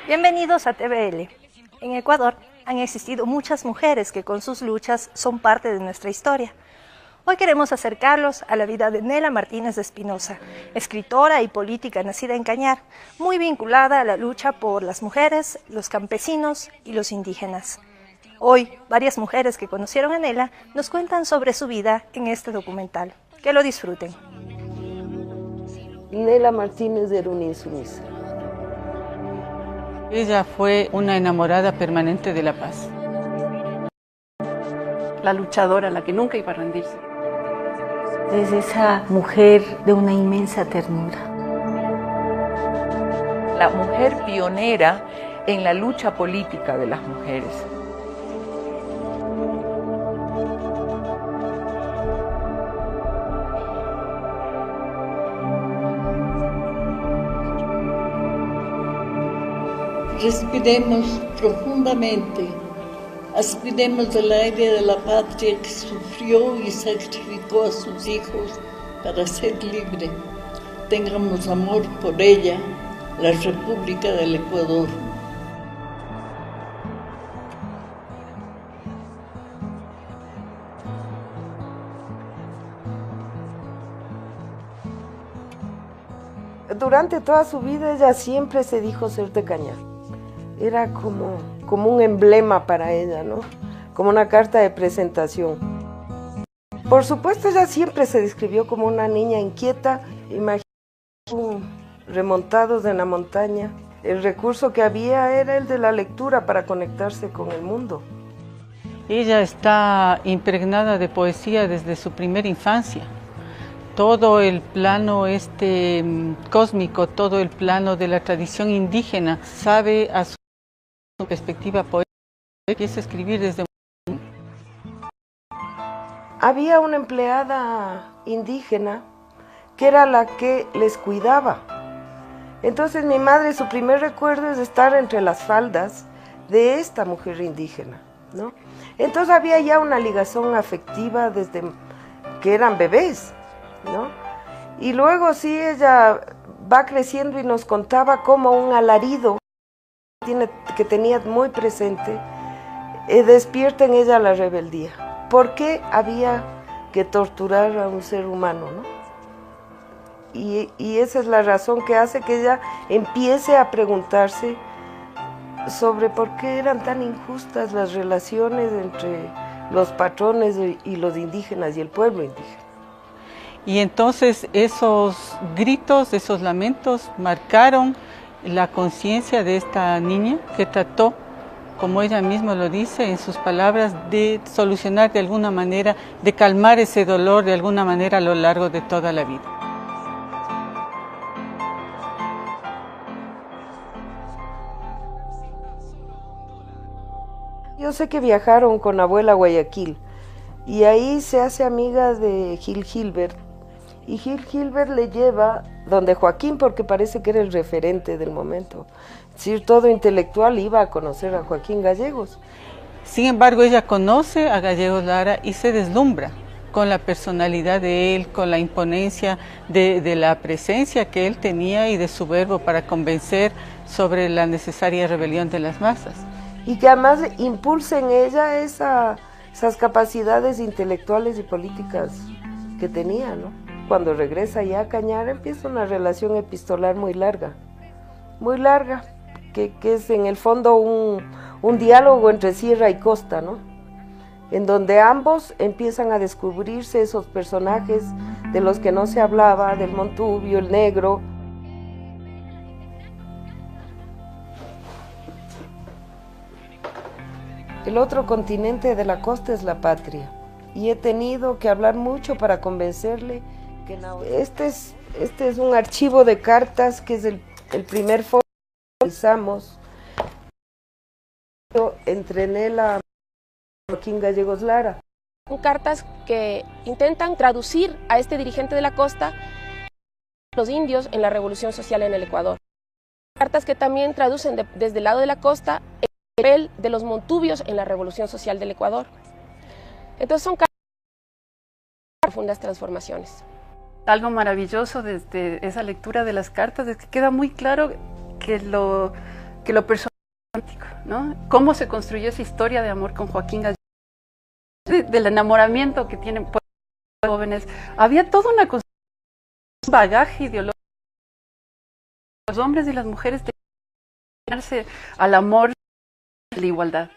Bienvenidos a TVL. En Ecuador han existido muchas mujeres que con sus luchas son parte de nuestra historia. Hoy queremos acercarlos a la vida de Nela Martínez de Espinosa, escritora y política nacida en Cañar, muy vinculada a la lucha por las mujeres, los campesinos y los indígenas. Hoy, varias mujeres que conocieron a Nela nos cuentan sobre su vida en este documental. Que lo disfruten. Nela Martínez era una insumisa. Ella fue una enamorada permanente de la paz. La luchadora, la que nunca iba a rendirse. Es esa mujer de una inmensa ternura. La mujer pionera en la lucha política de las mujeres. Respiremos profundamente, aspiremos el aire de la patria que sufrió y sacrificó a sus hijos para ser libre. Tengamos amor por ella, la República del Ecuador. Durante toda su vida ella siempre se dijo ser de Cañar. Era como un emblema para ella, ¿no? Como una carta de presentación. Por supuesto, ella siempre se describió como una niña inquieta. Imagínate, remontados en la montaña. El recurso que había era el de la lectura para conectarse con el mundo. Ella está impregnada de poesía desde su primera infancia. Todo el plano cósmico, todo el plano de la tradición indígena, sabe a su perspectiva poética, empieza a escribir desde... Había una empleada indígena que era la que les cuidaba. Entonces mi madre, su primer recuerdo es estar entre las faldas de esta mujer indígena, ¿no? Entonces había ya una ligación afectiva desde que eran bebés, ¿no? Y luego sí, ella va creciendo y nos contaba como un alarido que tenía muy presente, despierta en ella la rebeldía. ¿Por qué había que torturar a un ser humano, no? Y esa es la razón que hace que ella empiece a preguntarse sobre por qué eran tan injustas las relaciones entre los patrones y los indígenas y el pueblo indígena. Y entonces esos gritos, esos lamentos marcaron la conciencia de esta niña que trató, como ella misma lo dice en sus palabras, de solucionar de alguna manera, de calmar ese dolor de alguna manera a lo largo de toda la vida. Yo sé que viajaron con abuela a Guayaquil y ahí se hace amiga de Gil Gilbert. Y Gil Gilbert le lleva donde Joaquín, porque parece que era el referente del momento. Es decir, todo intelectual iba a conocer a Joaquín Gallegos. Sin embargo, ella conoce a Gallegos Lara y se deslumbra con la personalidad de él, con la imponencia de la presencia que él tenía y de su verbo para convencer sobre la necesaria rebelión de las masas. Y que además impulsa en ella esas capacidades intelectuales y políticas que tenía, ¿no? Cuando regresa ya a Cañar empieza una relación epistolar muy larga, que es en el fondo un diálogo entre sierra y costa, ¿no? En donde ambos empiezan a descubrirse esos personajes de los que no se hablaba, del Montubio, el negro. El otro continente de la costa es la patria, y he tenido que hablar mucho para convencerle que no. Este es un archivo de cartas que es el primer foro que realizamos entre Nela y Joaquín Gallegos Lara. Son cartas que intentan traducir a este dirigente de la costa los indios en la revolución social en el Ecuador. Cartas que también traducen desde el lado de la costa el papel de los montubios en la revolución social del Ecuador. Entonces son cartas de profundas transformaciones. Algo maravilloso desde esa lectura de las cartas es que queda muy claro que que lo personal, ¿no? Cómo se construyó esa historia de amor con Joaquín Gallego, del enamoramiento que tienen los jóvenes. Había toda una un bagaje ideológico. Los hombres y las mujeres tenían que darse al amor y la igualdad.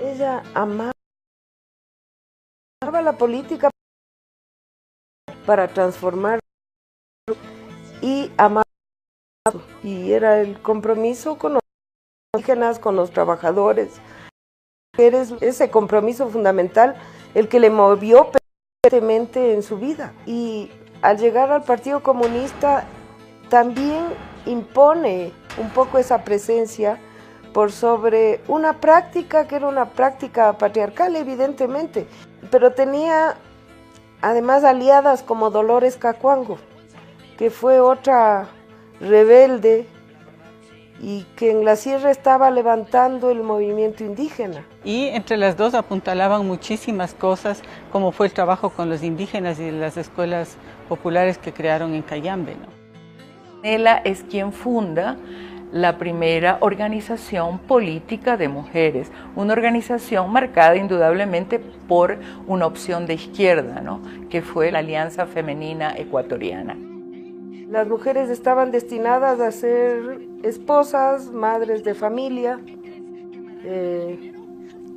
Ella amaba la política para transformar y amaba, y era el compromiso con los indígenas, con los trabajadores, ese compromiso fundamental el que le movió permanentemente en su vida. Y al llegar al Partido Comunista también impone un poco esa presencia por sobre una práctica que era una práctica patriarcal, evidentemente, pero tenía además aliadas como Dolores Cacuango, que fue otra rebelde y que en la sierra estaba levantando el movimiento indígena. Y entre las dos apuntalaban muchísimas cosas, como fue el trabajo con los indígenas y las escuelas populares que crearon en Cayambe, ¿no? Nela es quien funda la primera organización política de mujeres, una organización marcada indudablemente por una opción de izquierda, ¿no? Que fue la Alianza Femenina Ecuatoriana. Las mujeres estaban destinadas a ser esposas, madres de familia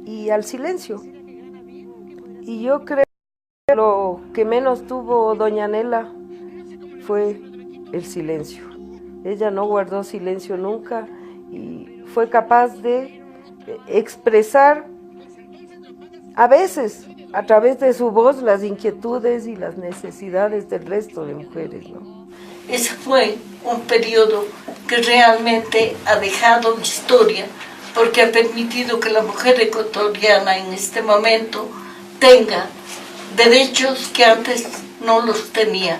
y al silencio. Y yo creo que lo que menos tuvo doña Nela fue el silencio. Ella no guardó silencio nunca y fue capaz de expresar a veces a través de su voz las inquietudes y las necesidades del resto de mujeres, ¿no? Ese fue un periodo que realmente ha dejado historia, porque ha permitido que la mujer ecuatoriana en este momento tenga derechos que antes no los tenía.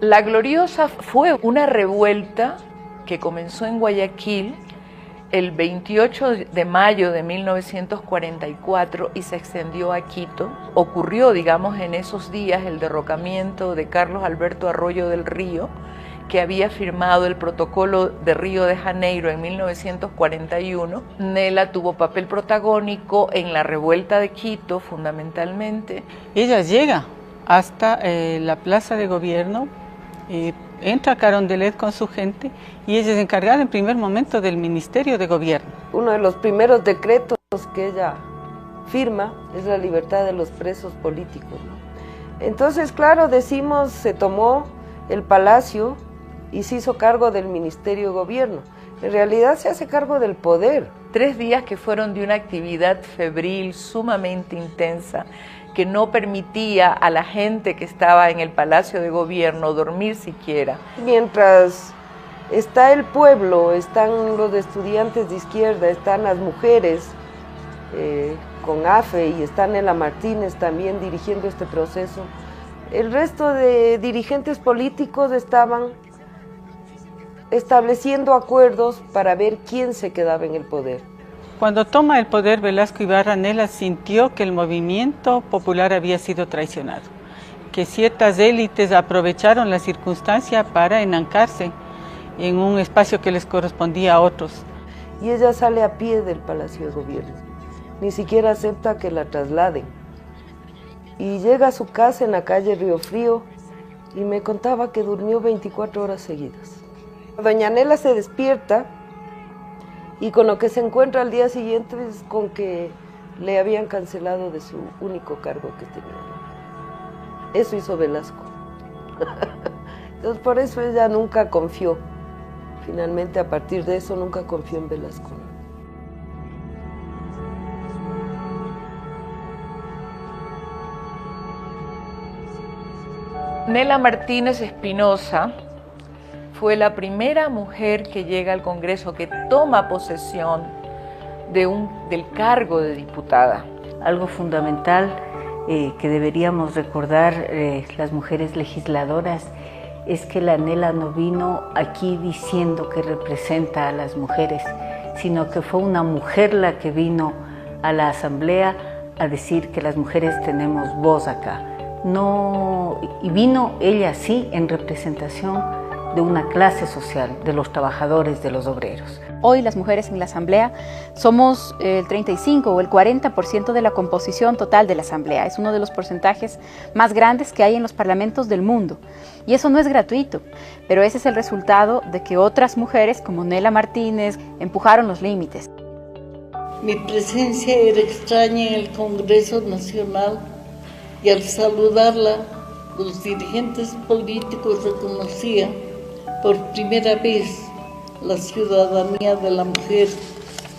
La Gloriosa fue una revuelta que comenzó en Guayaquil el 28 de mayo de 1944 y se extendió a Quito. Ocurrió, digamos, en esos días el derrocamiento de Carlos Alberto Arroyo del Río, que había firmado el protocolo de Río de Janeiro en 1941. Nela tuvo papel protagónico en la revuelta de Quito, fundamentalmente. Ella llega hasta la plaza de gobierno, entra a Carondelet con su gente y ella es encargada en primer momento del Ministerio de Gobierno. Uno de los primeros decretos que ella firma es la libertad de los presos políticos, ¿no? Entonces, claro, decimos, se tomó el palacio y se hizo cargo del Ministerio de Gobierno. En realidad se hace cargo del poder. 3 días que fueron de una actividad febril sumamente intensa, que no permitía a la gente que estaba en el Palacio de Gobierno dormir siquiera. Mientras está el pueblo, están los estudiantes de izquierda, están las mujeres con AFE y está Nela Martínez también dirigiendo este proceso, el resto de dirigentes políticos estaban estableciendo acuerdos para ver quién se quedaba en el poder. Cuando toma el poder Velasco Ibarra, Nela sintió que el movimiento popular había sido traicionado, que ciertas élites aprovecharon la circunstancia para enancarse en un espacio que les correspondía a otros. Y ella sale a pie del Palacio de Gobierno, ni siquiera acepta que la trasladen. Y llega a su casa en la calle Río Frío y me contaba que durmió 24 horas seguidas. Doña Nela se despierta y con lo que se encuentra al día siguiente es con que le habían cancelado de su único cargo que tenía. Eso hizo Velasco. Entonces por eso ella nunca confió. Finalmente a partir de eso nunca confió en Velasco. Nela Martínez Espinosa fue la primera mujer que llega al Congreso, que toma posesión del cargo de diputada. Algo fundamental que deberíamos recordar las mujeres legisladoras es que la Nela no vino aquí diciendo que representa a las mujeres, sino que fue una mujer la que vino a la Asamblea a decir que las mujeres tenemos voz acá. No, y vino ella sí en representación de una clase social, de los trabajadores, de los obreros. Hoy las mujeres en la Asamblea somos el 35 o el 40% de la composición total de la Asamblea. Es uno de los porcentajes más grandes que hay en los parlamentos del mundo. Y eso no es gratuito, pero ese es el resultado de que otras mujeres como Nela Martínez empujaron los límites. Mi presencia era extraña en el Congreso Nacional y al saludarla, los dirigentes políticos reconocían por primera vez la ciudadanía de la mujer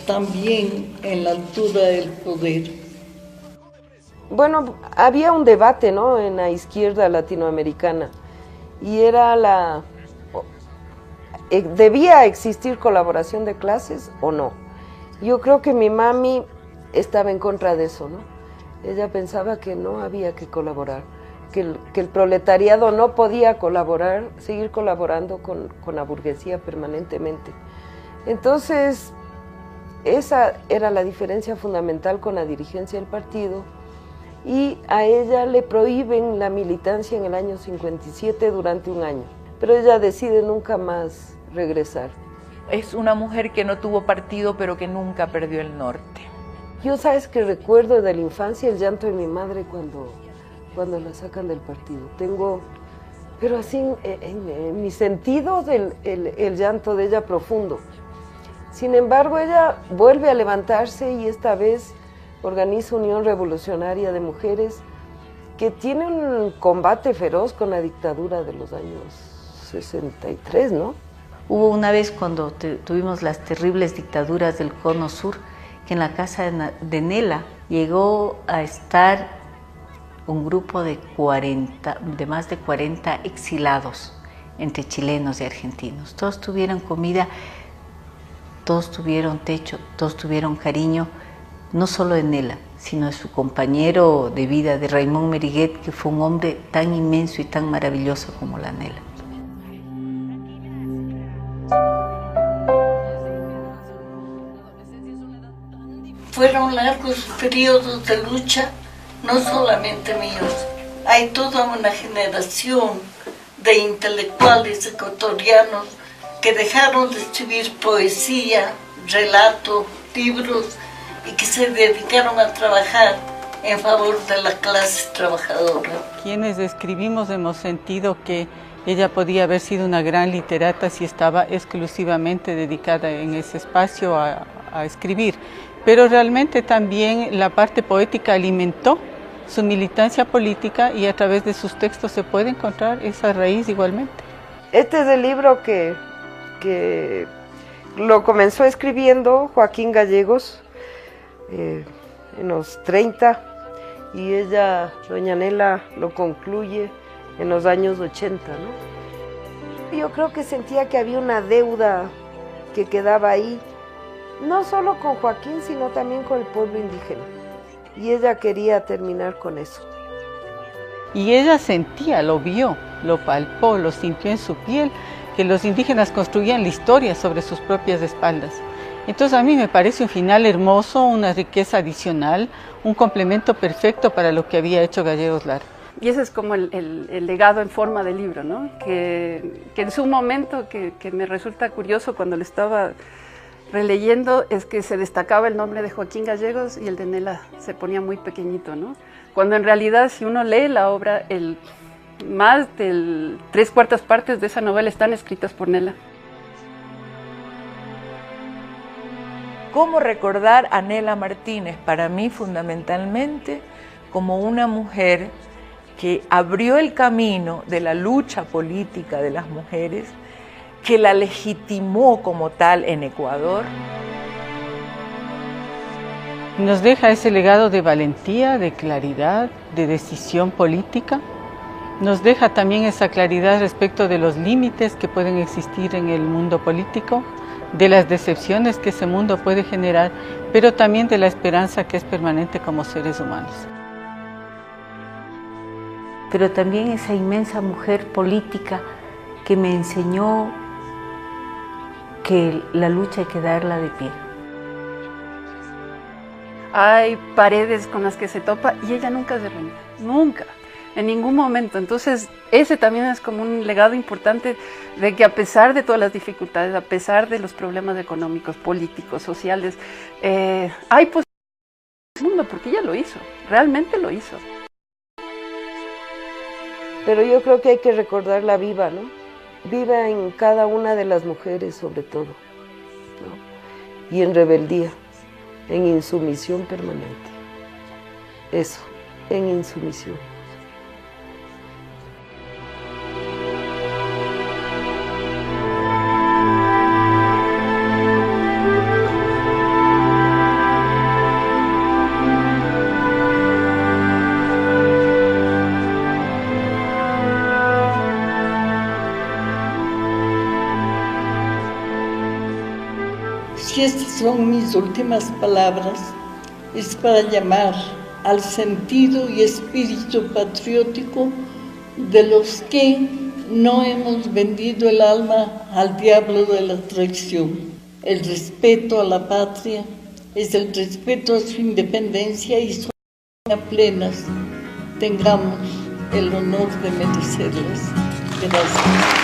también en la altura del poder. Bueno, había un debate, ¿no?, en la izquierda latinoamericana y era ¿debía existir colaboración de clases o no? Yo creo que mi mami estaba en contra de eso, ¿no? Ella pensaba que no había que colaborar, que el proletariado no podía colaborar, seguir colaborando con la burguesía permanentemente. Entonces, esa era la diferencia fundamental con la dirigencia del partido, y a ella le prohíben la militancia en el año 57 durante un año, pero ella decide nunca más regresar. Es una mujer que no tuvo partido, pero que nunca perdió el norte. Yo, sabes, que recuerdo de la infancia el llanto de mi madre cuando la sacan del partido. Tengo, pero así en mi sentido, el llanto de ella profundo. Sin embargo, ella vuelve a levantarse y esta vez organiza Unión Revolucionaria de Mujeres, que tiene un combate feroz con la dictadura de los años 63, ¿no? Hubo una vez cuando tuvimos las terribles dictaduras del Cono Sur, que en la casa de Nela llegó a estar un grupo de más de 40 exilados, entre chilenos y argentinos. Todos tuvieron comida, todos tuvieron techo, todos tuvieron cariño, no solo de Nela, sino de su compañero de vida, de Raymond Meriguet, que fue un hombre tan inmenso y tan maravilloso como la Nela. Fueron largos periodos de lucha, no solamente míos. Hay toda una generación de intelectuales ecuatorianos que dejaron de escribir poesía, relato, libros y que se dedicaron a trabajar en favor de la clase trabajadora. Quienes escribimos hemos sentido que ella podía haber sido una gran literata si estaba exclusivamente dedicada en ese espacio a escribir, pero realmente también la parte poética alimentó su militancia política y a través de sus textos se puede encontrar esa raíz igualmente. Este es el libro que lo comenzó escribiendo Joaquín Gallegos en los 30 y ella, doña Nela, lo concluye en los años 80, ¿no? Yo creo que sentía que había una deuda que quedaba ahí, no solo con Joaquín, sino también con el pueblo indígena. Y ella quería terminar con eso. Y ella sentía, lo vio, lo palpó, lo sintió en su piel, que los indígenas construían la historia sobre sus propias espaldas. Entonces a mí me parece un final hermoso, una riqueza adicional, un complemento perfecto para lo que había hecho Gallegos Lara. Y ese es como el legado en forma de libro, ¿no? Que en su momento, que me resulta curioso cuando lo estaba releyendo, es que se destacaba el nombre de Joaquín Gallegos y el de Nela se ponía muy pequeñito, ¿no? Cuando en realidad, si uno lee la obra, más de 3/4 partes de esa novela están escritas por Nela. ¿Cómo recordar a Nela Martínez? Para mí, fundamentalmente, como una mujer que abrió el camino de la lucha política de las mujeres, que la legitimó como tal en Ecuador. Nos deja ese legado de valentía, de claridad, de decisión política. Nos deja también esa claridad respecto de los límites que pueden existir en el mundo político, de las decepciones que ese mundo puede generar, pero también de la esperanza que es permanente como seres humanos. Pero también esa inmensa mujer política que me enseñó que la lucha hay que darla de pie. hay paredes con las que se topa y ella nunca se rinde, nunca, en ningún momento. Entonces ese también es como un legado importante de que a pesar de todas las dificultades, a pesar de los problemas económicos, políticos, sociales, hay posibilidades en el mundo, porque ella lo hizo, realmente lo hizo. Pero yo creo que hay que recordarla viva, ¿no? Viva en cada una de las mujeres sobre todo, ¿no? Y en rebeldía, en insumisión permanente. Eso, en insumisión. Si estas son mis últimas palabras, es para llamar al sentido y espíritu patriótico de los que no hemos vendido el alma al diablo de la traición. El respeto a la patria es el respeto a su independencia y su autonomía plenas. Tengamos el honor de merecerlas. Gracias.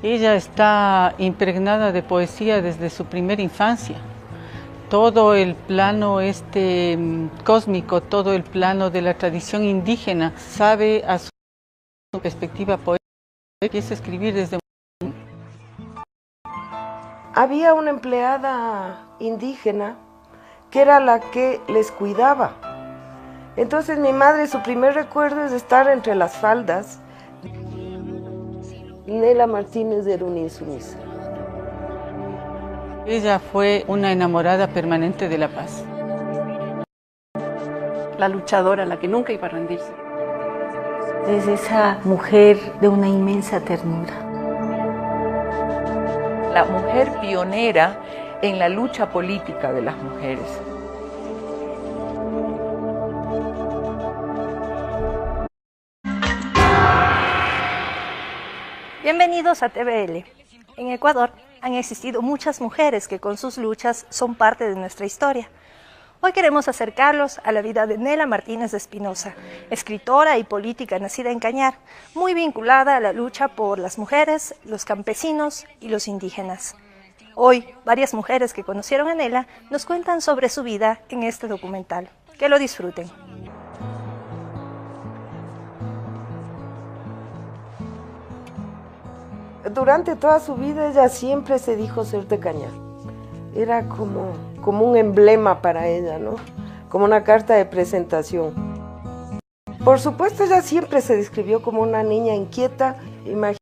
Ella está impregnada de poesía desde su primera infancia. Todo el plano cósmico, todo el plano de la tradición indígena, sabe a su perspectiva poética. Empieza a escribir desde... Había una empleada indígena que era la que les cuidaba. Entonces mi madre, su primer recuerdo es estar entre las faldas. Nela Martínez era una insumisa. Ella fue una enamorada permanente de la paz. La luchadora, la que nunca iba a rendirse. Es esa mujer de una inmensa ternura. La mujer pionera en la lucha política de las mujeres. Bienvenidos a TVL. En Ecuador han existido muchas mujeres que con sus luchas son parte de nuestra historia. Hoy queremos acercarlos a la vida de Nela Martínez de Espinosa, escritora y política nacida en Cañar, muy vinculada a la lucha por las mujeres, los campesinos y los indígenas. Hoy, varias mujeres que conocieron a Nela nos cuentan sobre su vida en este documental. Que lo disfruten. Durante toda su vida ella siempre se dijo ser de Cañar. Era como un emblema para ella, ¿no? Como una carta de presentación. Por supuesto, ella siempre se describió como una niña inquieta. Imagínate,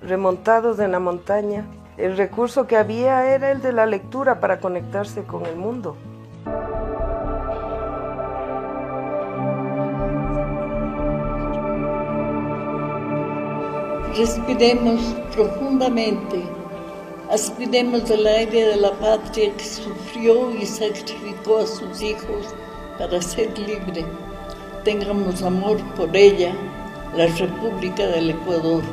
remontados en la montaña. El recurso que había era el de la lectura para conectarse con el mundo. Respiremos profundamente, aspiremos el aire de la patria que sufrió y sacrificó a sus hijos para ser libre. Tengamos amor por ella, la República del Ecuador.